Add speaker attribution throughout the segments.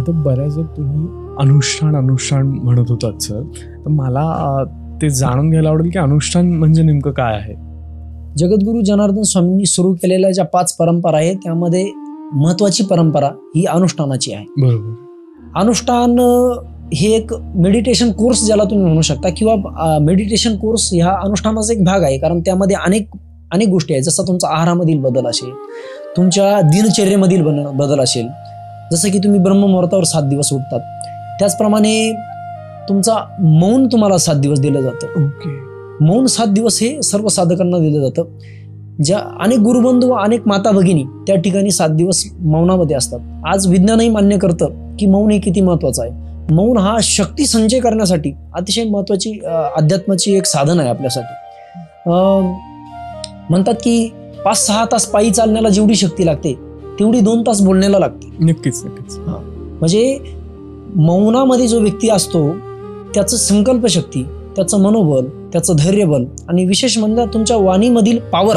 Speaker 1: आता बऱ्याचदा तुम्ही अनुष्ठान म्हणत होतात सर, तर मला ते जाणून घ्यायला आवडेल की अनुष्ठान म्हणजे नेमकं काय आहे.
Speaker 2: जगद्गुरू जनार्दन स्वामींनी सुरू केलेल्या ज्या 5 परंपरा आहेत त्यामध्ये महत्वाची परंपरा ही अनुष्ठानाची आहे.
Speaker 1: बरोबर.
Speaker 2: अनुष्ठान हे एक मेडिटेशन कोर्स ज्याला तुम्ही म्हणू शकता, किंवा मेडिटेशन कोर्स ह्या अनुष्ठानाचा एक भाग आहे. कारण त्यामध्ये अनेक गोष्टी आहेत. जसं तुमचा आहारामधील बदल असेल, तुमच्या दिनचर्येमधील बदल असेल, जसं की तुम्ही ब्रह्ममुहूर्तावर 7 दिवस उठतात, त्याचप्रमाणे तुमचा मौन तुम्हाला 7 दिवस दिलं जातं.
Speaker 1: ओके.
Speaker 2: मौन 7 दिवस हे सर्व साधकांना दिलं जातं. ज्या अनेक गुरुबंधू व अनेक माता भगिनी त्या ठिकाणी 7 दिवस मौनामध्ये असतात. आज विज्ञानही मान्य करतं की मौन हे किती महत्वाचं आहे. मौन हा शक्ती संचय करण्यासाठी अतिशय महत्वाची अध्यात्माची एक साधन आहे आपल्यासाठी. म्हणतात की 5-6 तास पायी चालण्याला जेवढी शक्ती लागते तेवढी 2 तास बोलण्याला लागते.
Speaker 1: नक्कीच.
Speaker 2: म्हणजे मौनामध्ये जो व्यक्ती असतो त्याचं संकल्प शक्ती, त्याचं मनोबल, त्याचं धैर्यबल आणि विशेष म्हणजे तुमच्या वाणीमधील पॉवर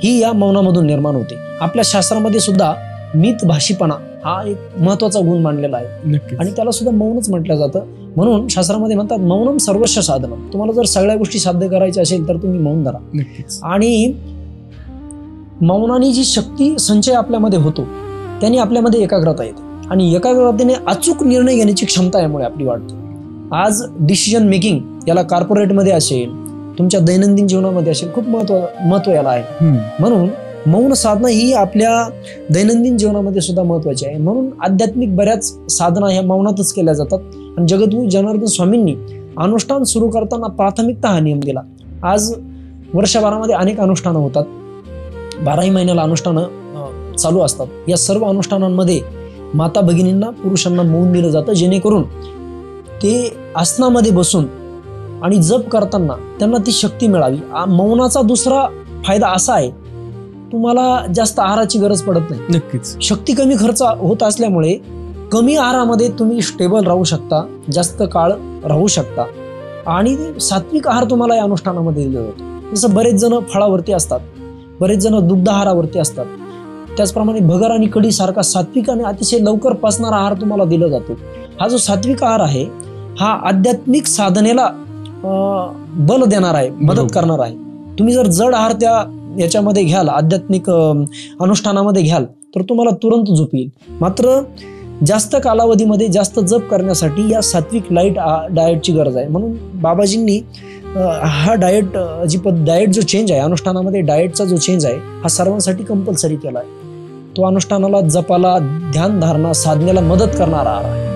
Speaker 2: ही या मौनामधून निर्माण होते. आपल्या शास्त्रामध्ये सुद्धा मित भाषीपणा हा एक महत्वाचा गुण मानलेला आहे आणि त्याला सुद्धा मौनच म्हटलं जातं. म्हणून शास्त्रामध्ये म्हणतात मौनम सर्वस्व साधनम. तुम्हाला जर सगळ्या गोष्टी साध्य करायच्या असेल तर तुम्ही मौन धरा. आणि मौनाने जी शक्ती संचय आपल्यामध्ये होतो त्याने आपल्यामध्ये एकाग्रता येते आणि एकाग्रतेने अचूक निर्णय घेण्याची क्षमता यामुळे आपली वाढते. आज डिसिजन मेकिंग याला कॉर्पोरेटमध्ये असेल, तुमच्या दैनंदिन जीवनामध्ये असेल, खूप महत्व याला आहे. म्हणून मौन साधना ही आपल्या दैनंदिन जीवनामध्ये सुद्धा महत्वाची आहे. म्हणून आध्यात्मिक बऱ्याच साधना ह्या मौनातच केल्या जातात. आणि जगद्गुरू जनार्दन स्वामींनी अनुष्ठान सुरू करताना प्राथमिकता हा नियम दिला. आज वर्षभरामध्ये अनेक अनुष्ठानं होतात, 12ही महिन्याला अनुष्ठानं चालू असतात. या सर्व अनुष्ठानांमध्ये माता भगिनींना, पुरुषांना मौन दिलं जातं, जेणेकरून ते आसनामध्ये बसून आणि जप करताना त्यांना ती शक्ती मिळावी. मौनाचा दुसरा फायदा असा आहे, तुम्हाला जास्त आहाराची गरज पडत नाही.
Speaker 1: नक्कीच.
Speaker 2: शक्ती कमी खर्च होत असल्यामुळे कमी आहारामध्ये तुम्ही स्टेबल राहू शकता, जास्त काळ राहू शकता आणि सात्विक आहार तुम्हाला या अनुष्ठानामध्ये दिला जातो. जसं बरेच जण फळावरती असतात, बरेच जण दुग्धाहारावरती असतात, त्याचप्रमाणे भगर आणि कढी सारखा सात्विक आणि अतिशय लवकर पचणारा आहार तुम्हाला दिला जातो. हा जो सात्विक आहार आहे हा आध्यात्मिक साधनेला बल देणार आहे, मदत करणार आहे. तुम्ही जर जड आहार त्या याच्यामध्ये घ्याल, आध्यात्मिक अनुष्ठानामध्ये घ्याल, तर तुम्हाला तुरंत झोप येईल. मात्र जास्त कालावधीमध्ये जास्त जप करण्यासाठी या सात्विक लाईट डाएटची गरज आहे. म्हणून बाबाजींनी हा डाएट जो चेंज आहे, अनुष्ठानामध्ये डाएटचा जो चेंज आहे हा सर्वांसाठी कंपल्सरी केला आहे. तो अनुष्ठानाला, जपाला, ध्यान धारणा, साधनेला मदत करणारा आहार आहे.